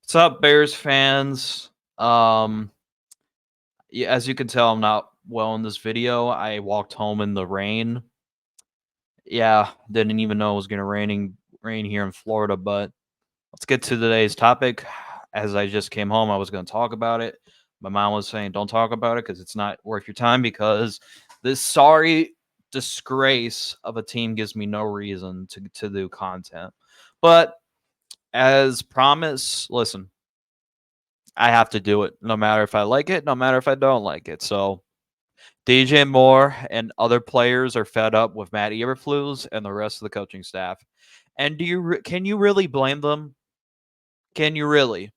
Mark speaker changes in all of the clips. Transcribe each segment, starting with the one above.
Speaker 1: What's up, Bears fans? Um, yeah, as you can tell, I'm not well in this video. I walked home in the rain. Yeah, didn't even know it was gonna rain here in Florida. But let's get to today's topic. As I just came home, I was gonna talk about it. My mom was saying, "Don't talk about it because it's not worth your time." Because this sorry disgrace of a team gives me no reason to do content. But as promised, listen. I have to do it no matter if I like it, no matter if I don't like it. So DJ Moore and other players are fed up with Matt Eberflus and the rest of the coaching staff. And can you really blame them? Can you really?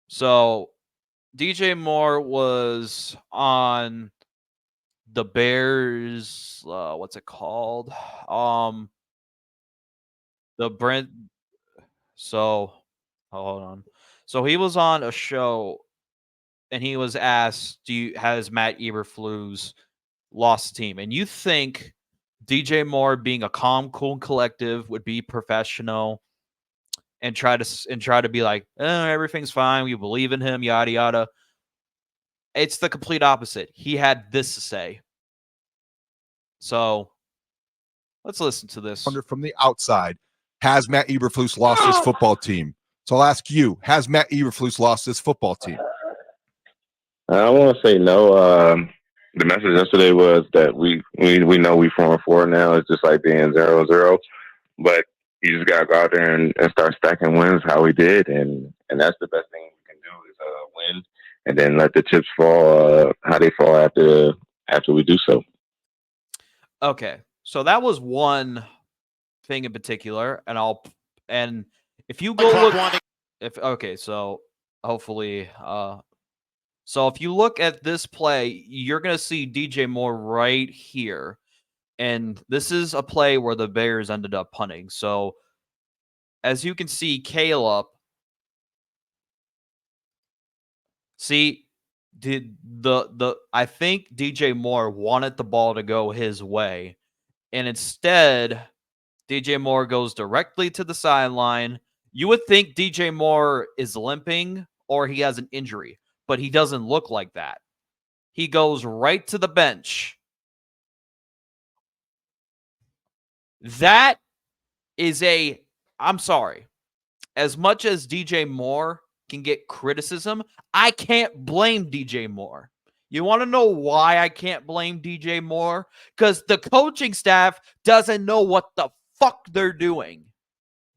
Speaker 1: So DJ Moore was on the Bears. What's it called? Um, the Brent. So hold on. So he was on a show and he was asked, "Do you has Matt Eberflus lost the team?" And you think DJ Moore, being a calm, cool, and collective, would be professional and try to be like, everything's fine. We believe in him, yada yada. It's the complete opposite. He had this to say. So let's listen to this.
Speaker 2: From the outside, has Matt Eberflus lost his football team? So I'll ask you, has Matt Eberflus lost his football team?
Speaker 3: I want to say no. The message yesterday was that we know we 4-4 now. It's just like being 0-0, but you just gotta go out there and start stacking wins how we did, and that's the best thing we can do is win, and then let the chips fall how they fall after we do so.
Speaker 1: Okay, so that was one thing in particular, and if you go look, so hopefully, so if you look at this play, you're gonna see DJ Moore right here, and this is a play where the Bears ended up punting. So as you can see, Caleb, did the I think DJ Moore wanted the ball to go his way, and instead DJ Moore goes directly to the sideline. You would think DJ Moore is limping or he has an injury, but he doesn't look like that. He goes right to the bench. That is I'm sorry. As much as DJ Moore can get criticism, I can't blame DJ Moore. You want to know why I can't blame DJ Moore? Because the coaching staff doesn't know what the fuck they're doing.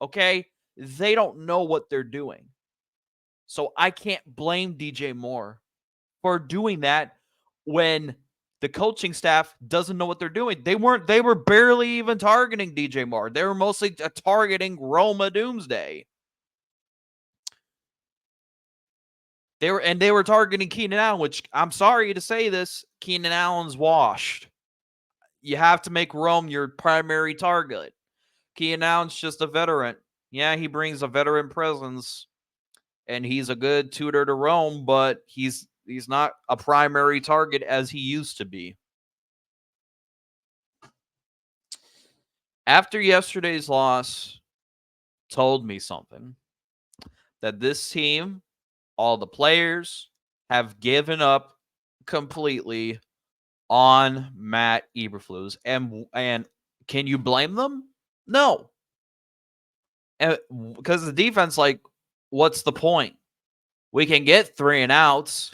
Speaker 1: Okay? They don't know what they're doing. So I can't blame DJ Moore for doing that when the coaching staff doesn't know what they're doing. They were barely even targeting DJ Moore. They were mostly targeting Roma Doomsday. They were targeting Keenan Allen, which I'm sorry to say this, Keenan Allen's washed. You have to make Rome your primary target. Keenan Allen's just a veteran. Yeah, he brings a veteran presence, and he's a good tutor to Rome, but he's not a primary target as he used to be. After yesterday's loss told me something, that this team, all the players, have given up completely on Matt Eberflus. And can you blame them? No. Because the defense, like, what's the point? We can get 3 and outs.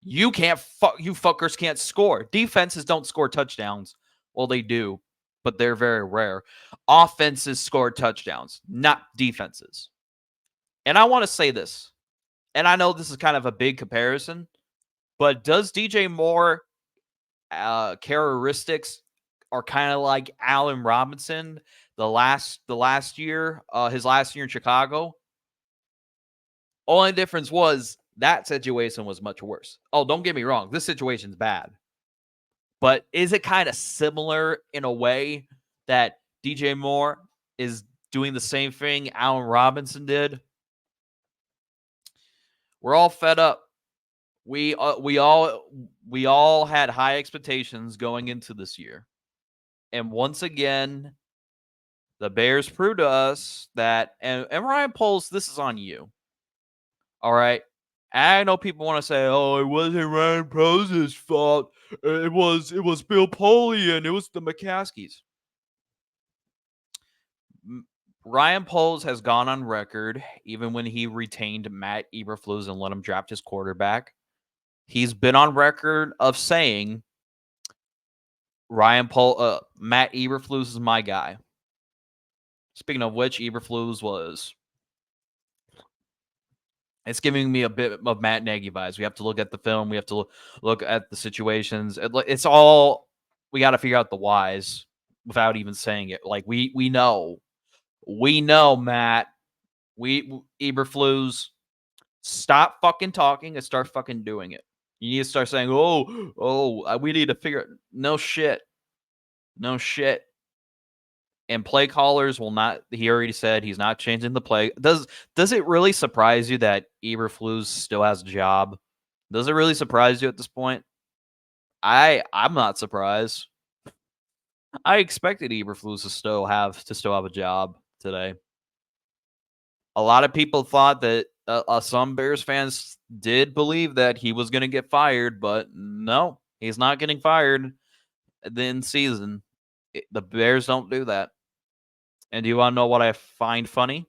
Speaker 1: You fuckers can't score. Defenses don't score touchdowns. Well, they do, but they're very rare. Offenses score touchdowns, not defenses. And I want to say this, and I know this is kind of a big comparison, but does DJ Moore characteristics are kind of like Allen Robinson the last year, his last year in Chicago? Only difference was that situation was much worse. Oh, don't get me wrong. This situation's bad. But is it kind of similar in a way that DJ Moore is doing the same thing Allen Robinson did? We're all fed up. We all had high expectations going into this year. And once again, the Bears proved to us that, and Ryan Poles, this is on you. All right. I know people want to say, "Oh, it wasn't Ryan Poles' fault. It was Bill Polian. It was the McCaskies." Ryan Poles has gone on record, even when he retained Matt Eberflus and let him draft his quarterback. He's been on record of saying Matt Eberflus is my guy. Speaking of which, Eberflus was. It's giving me a bit of Matt Nagy vibes. We have to look at the film. We have to look at the situations. It's all we got to figure out the whys without even saying it. Like we know, Matt. Eberflus, stop fucking talking and start fucking doing it. You need to start saying, we need to figure it. No shit. And play callers will not. He already said he's not changing the play. Does it really surprise you that Eberflus still has a job? Does it really surprise you at this point? I'm not surprised. I expected Eberflus to still have a job today. A lot of people thought that some Bears fans did believe that he was going to get fired, but no, he's not getting fired in season. The Bears don't do that. And do you want to know what I find funny?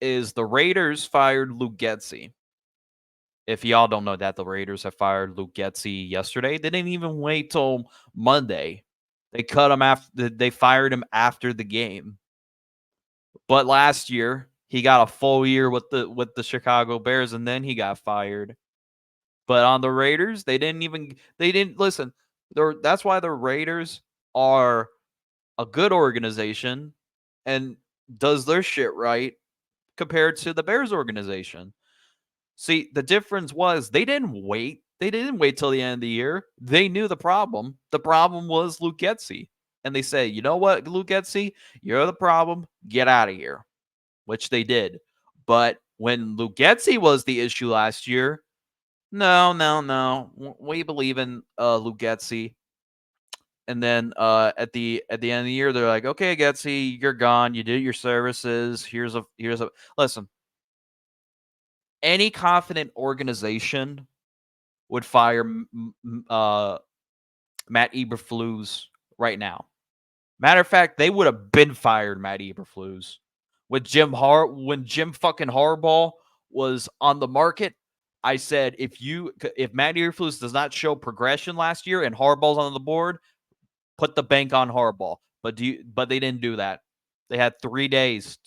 Speaker 1: Is the Raiders fired Luke Getsy. If y'all don't know that, the Raiders have fired Luke Getsy yesterday. They didn't even wait till Monday. They cut him after. They fired him after the game. But last year, he got a full year with the Chicago Bears, and then he got fired. But on the Raiders, they didn't listen. That's why the Raiders are a good organization and does their shit right compared to the Bears organization. See, the difference was they didn't wait. They didn't wait till the end of the year. They knew the problem. The problem was Luke Getsy. And they say, you know what, Luke Getsy, you're the problem. Get out of here. Which they did. But when Luke Getsy was the issue last year, no. We believe in Luke Getsy. And then at the end of the year, they're like, okay, Getsy, you're gone. You did your services. Here's a listen. Any confident organization would fire Matt Eberflus right now. Matter of fact, they would have been fired Matt Eberflus when Jim fucking Harbaugh was on the market. I said if Matt Eberflus does not show progression last year and Harbaugh's on the board, put the bank on Harbaugh. But they didn't do that. They had 3 days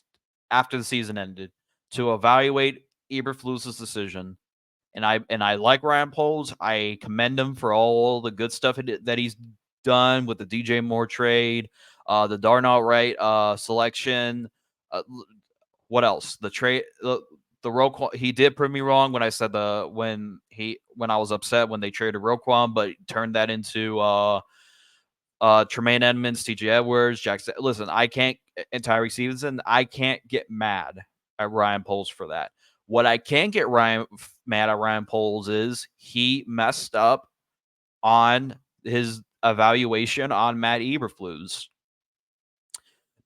Speaker 1: after the season ended to evaluate Eberflus's decision. And I like Ryan Poles. I commend him for all the good stuff that he's done with the DJ Moore trade, the Darnell Wright selection. What else? The trade, the Roquan. He did prove me wrong when I said when I was upset when they traded Roquan, but turned that into Tremaine Edmonds, TJ Edwards, Jackson. Listen, I can't and Tyree Stevenson. I can't get mad at Ryan Poles for that. What I can get mad at Ryan Poles is he messed up on his evaluation on Matt Eberflus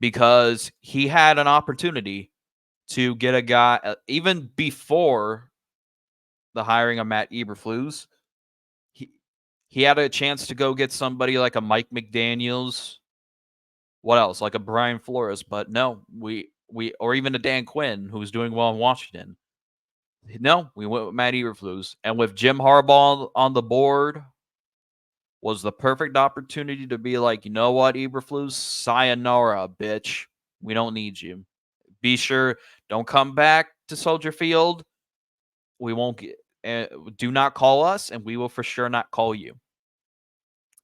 Speaker 1: because he had an opportunity to get a guy even before the hiring of Matt Eberflus. He had a chance to go get somebody like a Mike McDaniels. What else? Like a Brian Flores, but no, we or even a Dan Quinn who's doing well in Washington. No, we went with Matt Eberflus. And with Jim Harbaugh on the board, was the perfect opportunity to be like, you know what, Eberflus? Sayonara, bitch. We don't need you. Be sure, don't come back to Soldier Field. We won't get. Do not call us, and we will for sure not call you.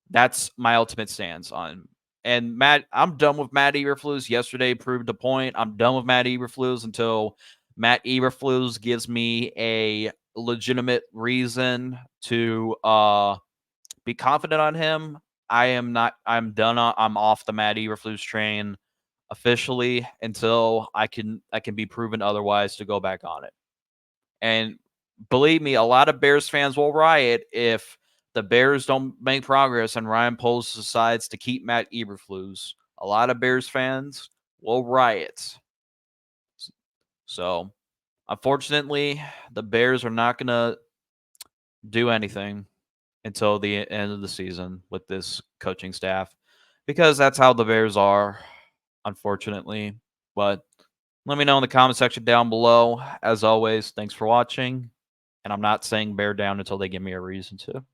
Speaker 1: That's my ultimate stance on. And Matt, I'm done with Matt Eberflus. Yesterday proved the point. I'm done with Matt Eberflus until Matt Eberflus gives me a legitimate reason to be confident on him. I'm done. I'm off the Matt Eberflus train officially until I can be proven otherwise to go back on it. And believe me, a lot of Bears fans will riot if the Bears don't make progress and Ryan Poles decides to keep Matt Eberflus. A lot of Bears fans will riot. So Unfortunately, the Bears are not going to do anything until the end of the season with this coaching staff because that's how the Bears are, unfortunately. But let me know in the comment section down below. As always, thanks for watching. And I'm not saying bear down until they give me a reason to.